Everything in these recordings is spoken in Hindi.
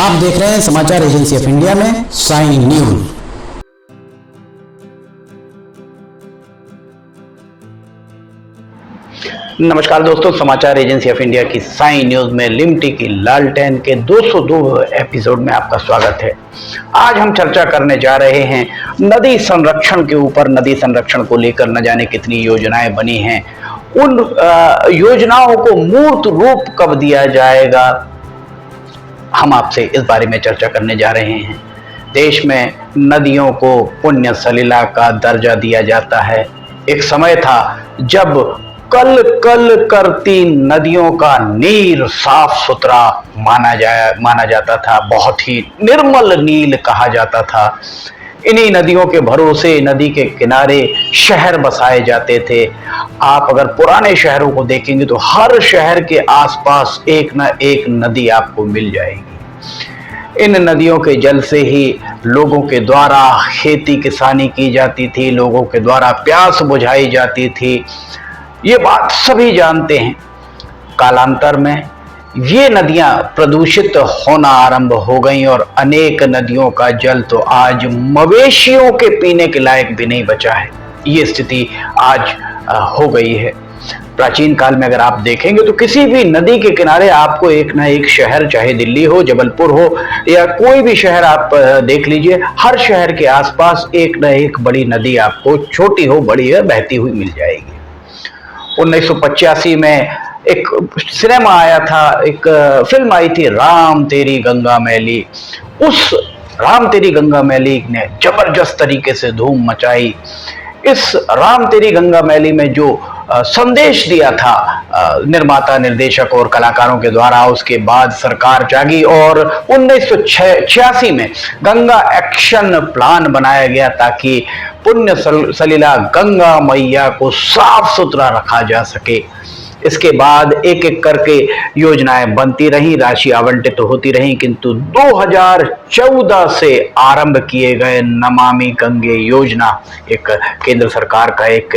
आप देख रहे हैं समाचार एजेंसी ऑफ इंडिया में साइन न्यूज। नमस्कार दोस्तों, समाचार एजेंसी ऑफ इंडिया की साइन न्यूज में लिमटी की लालटेन के 202 एपिसोड में आपका स्वागत है। आज हम चर्चा करने जा रहे हैं नदी संरक्षण के ऊपर। नदी संरक्षण को लेकर न जाने कितनी योजनाएं बनी हैं, उन योजनाओं को मूर्त रूप कब दिया जाएगा, हम आपसे इस बारे में चर्चा करने जा रहे हैं। देश में नदियों को पुण्य सलिला का दर्जा दिया जाता है। एक समय था जब कल कल करती नदियों का नीर साफ सुथरा माना जाता था, बहुत ही निर्मल नील कहा जाता था। इन्हीं नदियों के भरोसे, नदी के किनारे शहर बसाए जाते थे। आप अगर पुराने शहरों को देखेंगे तो हर शहर के आसपास एक न एक नदी आपको मिल जाएगी। इन नदियों के जल से ही लोगों के द्वारा खेती किसानी की जाती थी, लोगों के द्वारा प्यास बुझाई जाती थी। ये बात सभी जानते हैं। कालांतर में ये नदियां प्रदूषित होना आरंभ हो गई और अनेक नदियों का जल तो आज मवेशियों के पीने के लायक भी नहीं बचा है। ये स्थिति आज हो गई है। प्राचीन काल में अगर आप देखेंगे तो किसी भी नदी के किनारे आपको एक ना एक शहर, चाहे दिल्ली हो, जबलपुर हो या कोई भी शहर आप देख लीजिए, हर शहर के आसपास एक ना एक बड़ी नदी आपको, छोटी हो बड़ी हो, बहती हुई मिल जाएगी। 1985 में एक सिनेमा आया था, एक फिल्म आई थी, राम तेरी गंगा मैली। उस राम तेरी गंगा मैली ने जबरदस्त तरीके से धूम मचाई। इस राम तेरी गंगा मैली में जो संदेश दिया था निर्माता, निर्देशक और कलाकारों के द्वारा, उसके बाद सरकार जागी और 1986 में गंगा एक्शन प्लान बनाया गया ताकि पुण्य सलिला गंगा मैया को साफ सुथरा रखा जा सके। इसके बाद एक एक करके योजनाएं बनती रही, राशि आवंटित होती रही, किंतु 2014 से आरंभ किए गए नमामि गंगे योजना, एक केंद्र सरकार का एक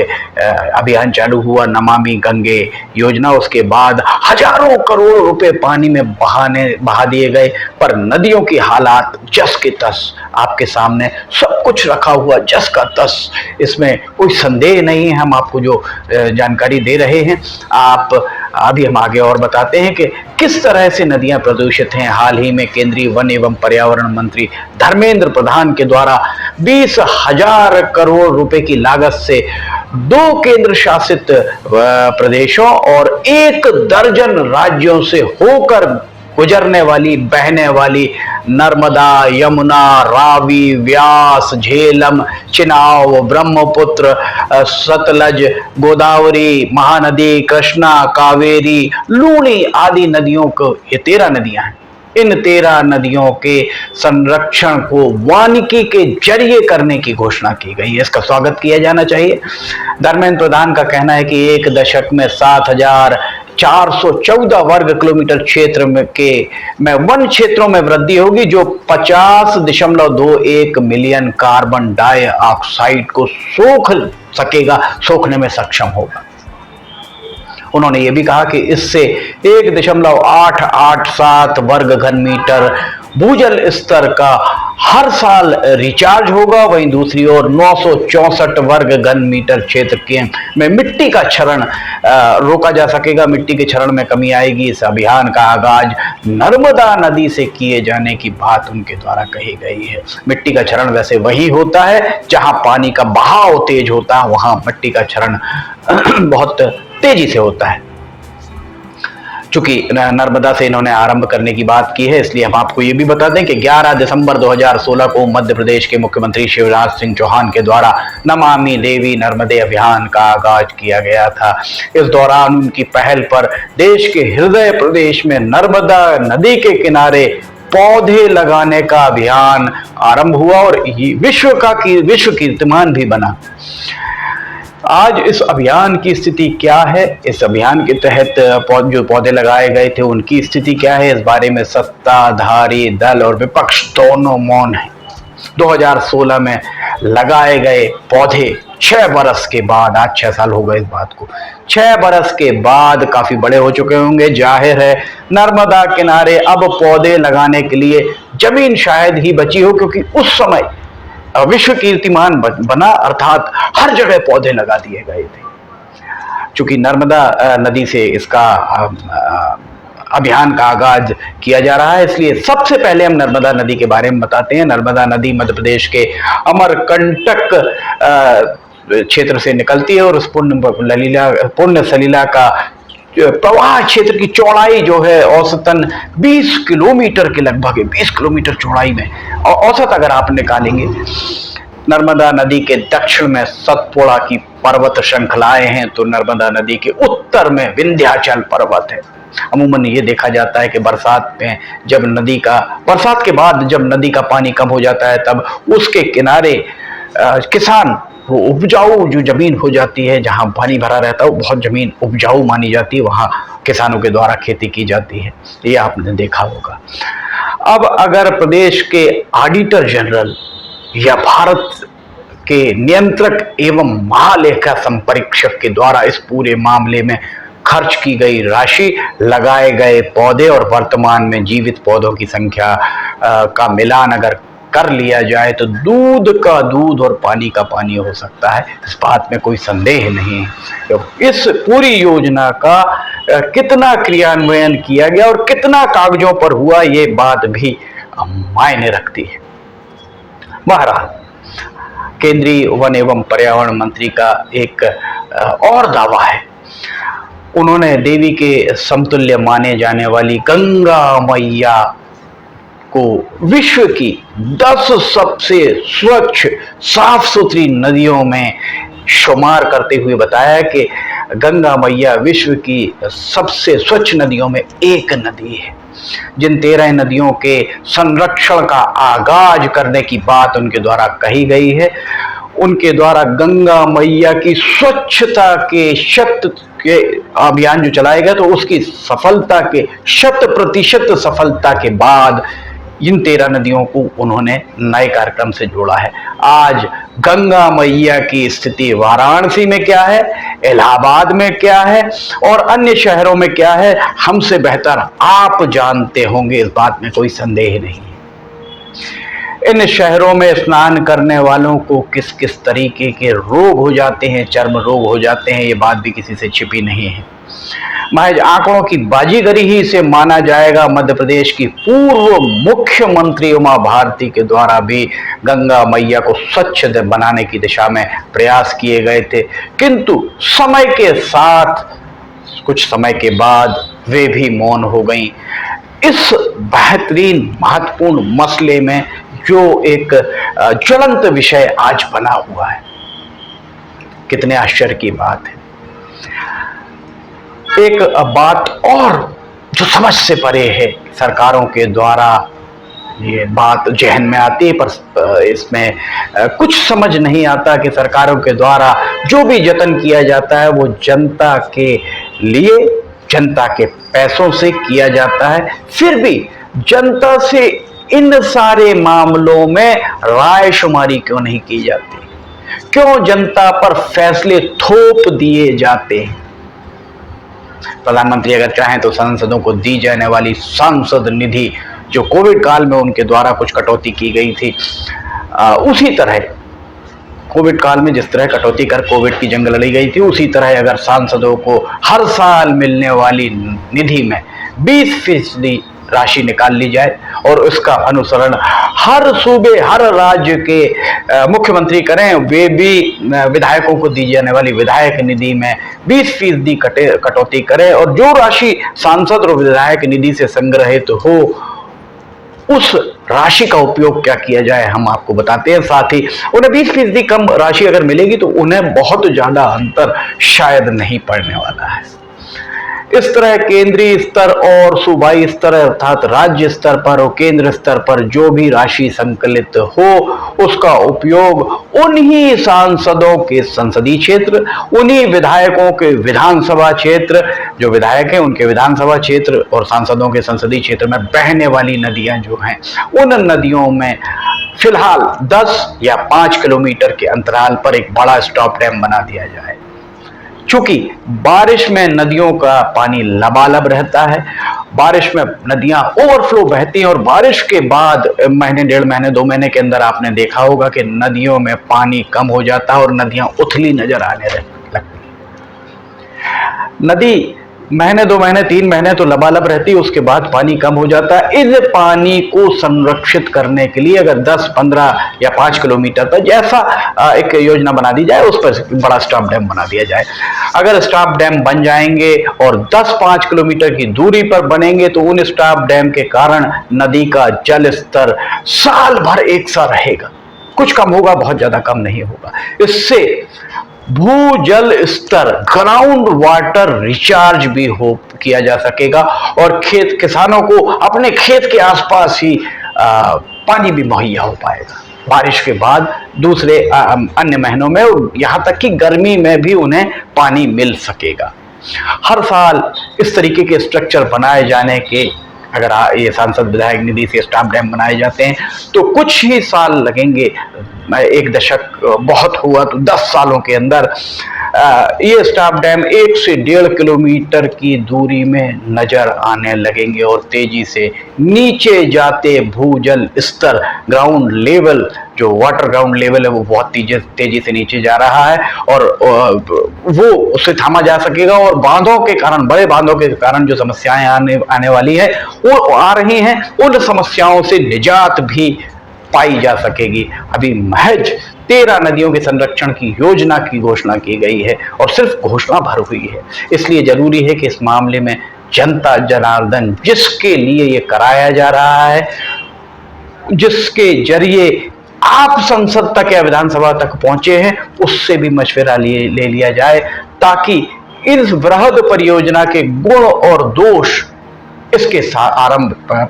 अभियान चालू हुआ, नमामि गंगे योजना। उसके बाद हजारों करोड़ रुपए पानी में बहा दिए गए, पर नदियों की हालात जस के तस आपके सामने, सब कुछ रखा हुआ जस का तस, इसमें कोई संदेह नहीं है। हम आपको जो जानकारी दे रहे हैं, अभी हम आगे और बताते हैं कि किस तरह से नदियां प्रदूषित हैं। हाल ही में केंद्रीय वन एवं पर्यावरण मंत्री धर्मेंद्र प्रधान के द्वारा 20,000 करोड़ रुपए की लागत से 2 केंद्र शासित प्रदेशों और 1 दर्जन राज्यों से होकर गुजरने वाली, बहने वाली नर्मदा, यमुना, रावी, व्यास, झेलम, चिनाव, ब्रह्मपुत्र, सतलज, गोदावरी, महानदी, कृष्णा, कावेरी, लूनी आदि नदियों को, ये 13 नदियां हैं। इन 13 नदियों के संरक्षण को वानिकी के जरिए करने की घोषणा की गई है। इसका स्वागत किया जाना चाहिए। धर्मेंद्र प्रधान का कहना है कि 1 दशक में 7,414 वर्ग किलोमीटर क्षेत्र में वन क्षेत्रों में वृद्धि होगी, जो 50.21 मिलियन कार्बन डाइऑक्साइड को सोखने में सक्षम होगा। उन्होंने ये भी कहा कि इससे 1.887 वर्ग घन मीटर भूजल स्तर का हर साल रिचार्ज होगा। वहीं दूसरी ओर 964 वर्ग घन मीटर क्षेत्र में मिट्टी का क्षरण रोका जा सकेगा, मिट्टी के क्षरण में कमी आएगी। इस अभियान का आगाज नर्मदा नदी से किए जाने की बात उनके द्वारा कही गई है। मिट्टी का क्षरण वैसे वही होता है जहां पानी का बहाव तेज होता है, वहां मिट्टी का क्षरण बहुत तेजी से होता है। चूंकि नर्मदा से इन्होंने आरंभ करने की बात की है, इसलिए हम आपको ये भी बता दें कि 11 दिसंबर 2016 को मध्य प्रदेश के मुख्यमंत्री शिवराज सिंह चौहान के द्वारा नमामि देवी नर्मदे अभियान का आगाज किया गया था। इस दौरान उनकी पहल पर देश के हृदय प्रदेश में नर्मदा नदी के किनारे पौधे लगाने का अभियान आरंभ हुआ और विश्व कीर्तिमान भी बना। आज इस अभियान की स्थिति क्या है, इस अभियान के तहत जो पौधे लगाए गए थे उनकी स्थिति क्या है, इस बारे में सत्ताधारी दल और विपक्ष दोनों मौन हैं। 2016 में लगाए गए पौधे 6 बरस के बाद, आज 6 साल हो गए इस बात को, 6 बरस के बाद काफी बड़े हो चुके होंगे। जाहिर है नर्मदा किनारे अब पौधे लगाने के लिए जमीन शायद ही बची हो, क्योंकि उस समय विश्व कीर्तिमान बना, अर्थात हर जगह पौधे लगा दिए गए थे। चूंकि नर्मदा नदी से इसका अभियान का आगाज किया जा रहा है, इसलिए सबसे पहले हम नर्मदा नदी के बारे में बताते हैं। नर्मदा नदी मध्य प्रदेश के अमरकंटक क्षेत्र से निकलती है और उस पुण्य सलीला का प्रवाह क्षेत्र की चौड़ाई जो है औसतन 20 किलोमीटर के लगभग है, 20 किलोमीटर चौड़ाई में, और औसत अगर आप निकालेंगे। नर्मदा नदी के दक्षिण में सतपुड़ा की पर्वत श्रृंखलाएं हैं, तो नर्मदा नदी के उत्तर में विंध्याचल पर्वत है। अमूमन ये देखा जाता है कि बरसात के बाद जब नदी का पानी कम हो जाता है, तब उसके किनारे किसान, वो उपजाऊ जो जमीन हो जाती है, जहां पानी भरा रहता है, वो बहुत जमीन उपजाऊ मानी जाती है, वहां किसानों के द्वारा खेती की जाती है। ये आपने देखा होगा। अब अगर प्रदेश के ऑडिटर जनरल या भारत के नियंत्रक एवं महालेखा संपरीक्षक के द्वारा इस पूरे मामले में खर्च की गई राशि, लगाए गए पौधे और वर्तमान में जीवित पौधों की संख्या का मिलान अगर कर लिया जाए, तो दूध का दूध और पानी का पानी हो सकता है। इस बात में कोई संदेह नहीं है। इस पूरी योजना का कितना क्रियान्वयन किया गया और कितना कागजों पर हुआ, ये बात भी मायने रखती है। बहरहाल, केंद्रीय वन एवं पर्यावरण मंत्री का एक और दावा है। उन्होंने देवी के समतुल्य माने जाने वाली गंगा मैया को विश्व की 10 सबसे स्वच्छ साफ सुथरी नदियों में शुमार करते हुए बताया कि गंगा मैया विश्व की सबसे स्वच्छ नदियों में एक नदी है। जिन 13 नदियों के संरक्षण का आगाज करने की बात उनके द्वारा कही गई है, उनके द्वारा गंगा मैया की स्वच्छता के के अभियान जो चलाया गया, तो उसकी सफलता के 100% सफलता के बाद इन 13 नदियों को उन्होंने नए कार्यक्रम से जोड़ा है। आज गंगा मैया की स्थिति वाराणसी में क्या है, इलाहाबाद में क्या है और अन्य शहरों में क्या है, हमसे बेहतर आप जानते होंगे, इस बात में कोई संदेह नहीं है। इन शहरों में स्नान करने वालों को किस किस तरीके के रोग हो जाते हैं, चर्म रोग हो जाते हैं, ये बात भी किसी से छिपी नहीं है। महज आंकड़ों की बाजीगरी ही से माना जाएगा। मध्य प्रदेश की पूर्व मुख्यमंत्री उमा भारती के द्वारा भी गंगा मैया को स्वच्छ बनाने की दिशा में प्रयास किए गए थे, किंतु समय के साथ कुछ समय के बाद वे भी मौन हो गईं। इस बेहतरीन महत्वपूर्ण मसले में जो एक ज्वलंत विषय आज बना हुआ है, कितने आश्चर्य की बात है। एक बात और जो समझ से परे है, सरकारों के द्वारा ये बात जहन में आती है, पर इसमें कुछ समझ नहीं आता कि सरकारों के द्वारा जो भी जतन किया जाता है वो जनता के लिए, जनता के पैसों से किया जाता है। फिर भी जनता से इन सारे मामलों में राय शुमारी क्यों नहीं की जाती? क्यों जनता पर फैसले थोप दिए जाते हैं? प्रधानमंत्री अगर चाहें तो सांसदों को दी जाने वाली सांसद निधि, जो कोविड काल में उनके द्वारा कुछ कटौती की गई थी, उसी तरह कोविड काल में जिस तरह कटौती कर कोविड की जंग लड़ी गई थी, उसी तरह अगर सांसदों को हर साल मिलने वाली निधि में 20% राशि निकाल ली जाए और उसका अनुसरण हर सूबे, हर राज्य के मुख्यमंत्री करें, वे भी विधायकों को दी जाने वाली विधायक निधि में 20% कटौती करें, और जो राशि सांसद और विधायक निधि से संग्रहित हो, उस राशि का उपयोग क्या किया जाए हम आपको बताते हैं। साथ ही उन्हें 20% कम राशि अगर मिलेगी तो उन्हें बहुत ज्यादा अंतर शायद नहीं पड़ने वाला है। इस तरह केंद्रीय स्तर और सूबाई स्तर अर्थात राज्य स्तर पर और केंद्र स्तर पर जो भी राशि संकलित हो, उसका उपयोग उन्हीं सांसदों के संसदीय क्षेत्र, उन्हीं विधायकों के विधानसभा क्षेत्र, जो विधायक हैं उनके विधानसभा क्षेत्र और सांसदों के संसदीय क्षेत्र में बहने वाली नदियां जो हैं, उन नदियों में फिलहाल 10 या 5 किलोमीटर के अंतराल पर एक बड़ा स्टॉप डैम बना दिया जाए। चूंकि बारिश में नदियों का पानी लबालब रहता है, बारिश में नदियां ओवरफ्लो बहती हैं और बारिश के बाद महीने, 1.5 महीने, 2 महीने के अंदर आपने देखा होगा कि नदियों में पानी कम हो जाता है और नदियां उथली नजर आने लगती हैं। नदी महीने, 2 महीने, 3 महीने तो लबालब रहती है, उसके बाद पानी कम हो जाता है। इस पानी को संरक्षित करने के लिए अगर 10, 15 या 5 किलोमीटर पर जैसा एक योजना बना दी जाए, उस पर बड़ा स्टॉप डैम बना दिया जाए। अगर स्टॉप डैम बन जाएंगे और 10-5 किलोमीटर की दूरी पर बनेंगे तो उन स्टॉप डैम के कारण नदी का जल स्तर साल भर एक सा रहेगा। कुछ कम होगा, बहुत ज्यादा कम नहीं होगा। इससे भूजल स्तर, ग्राउंड वाटर रिचार्ज भी हो किया जा सकेगा और खेत किसानों को अपने खेत के आसपास ही पानी भी मुहैया हो पाएगा। बारिश के बाद दूसरे अन्य महीनों में, यहां तक कि गर्मी में भी उन्हें पानी मिल सकेगा। हर साल इस तरीके के स्ट्रक्चर बनाए जाने के, अगर ये सांसद विधायक निधि से स्टॉप डैम बनाए जाते हैं तो कुछ ही साल लगेंगे। 1 दशक बहुत हुआ तो 10 सालों के अंदर ये स्टॉप डैम 1 से 1.5 किलोमीटर की दूरी में नजर आने लगेंगे और तेजी से नीचे जाते भूजल स्तर, ग्राउंड लेवल, जो वाटर ग्राउंड लेवल है वो बहुत तेजी से नीचे जा रहा है और वो उसे थामा जा सकेगा और बांधों के कारण, बड़े बांधों के कारण जो समस्याएं आने वाली है वो आ रही हैं, उन समस्याओं से निजात भी पाई जा सकेगी। अभी महज 13 नदियों के संरक्षण की योजना की घोषणा की गई है और सिर्फ घोषणा भर हुई है। इसलिए जरूरी है कि इस मामले में जनता जनार्दन, जिसके लिए ये कराया जा रहा है, जिसके जरिए आप संसद तक या विधानसभा तक पहुंचे हैं, उससे भी मशवरा ले लिया जाए ताकि इस वृहद परियोजना के गुण और दोष इसके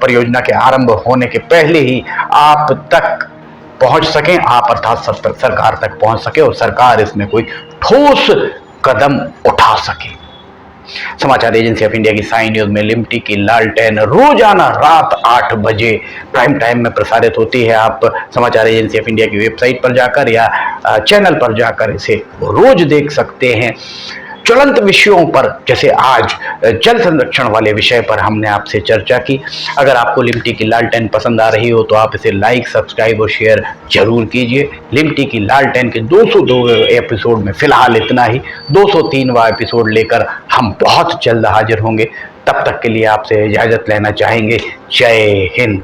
परियोजना के आरंभ होने के पहले ही आप तक पहुंच सकें, आप अर्थात सरकार तक पहुंच सके और सरकार इसमें कोई ठोस कदम उठा सके। समाचार एजेंसी ऑफ इंडिया की साई न्यूज में लिमटी की लालटेन रोजाना रात 8 बजे प्राइम टाइम में प्रसारित होती है। आप समाचार एजेंसी ऑफ इंडिया की वेबसाइट पर जाकर या चैनल पर जाकर इसे रोज देख सकते हैं। ज्वलंत विषयों पर, जैसे आज जल संरक्षण वाले विषय पर हमने आपसे चर्चा की। अगर आपको लिमटी की लालटेन पसंद आ रही हो तो आप इसे लाइक, सब्सक्राइब और शेयर जरूर कीजिए। लिमटी की लालटेन के 202 एपिसोड में फिलहाल इतना ही। 203वां एपिसोड लेकर हम बहुत जल्द हाजिर होंगे। तब तक के लिए आपसे इजाजत लेना चाहेंगे। जय हिंद।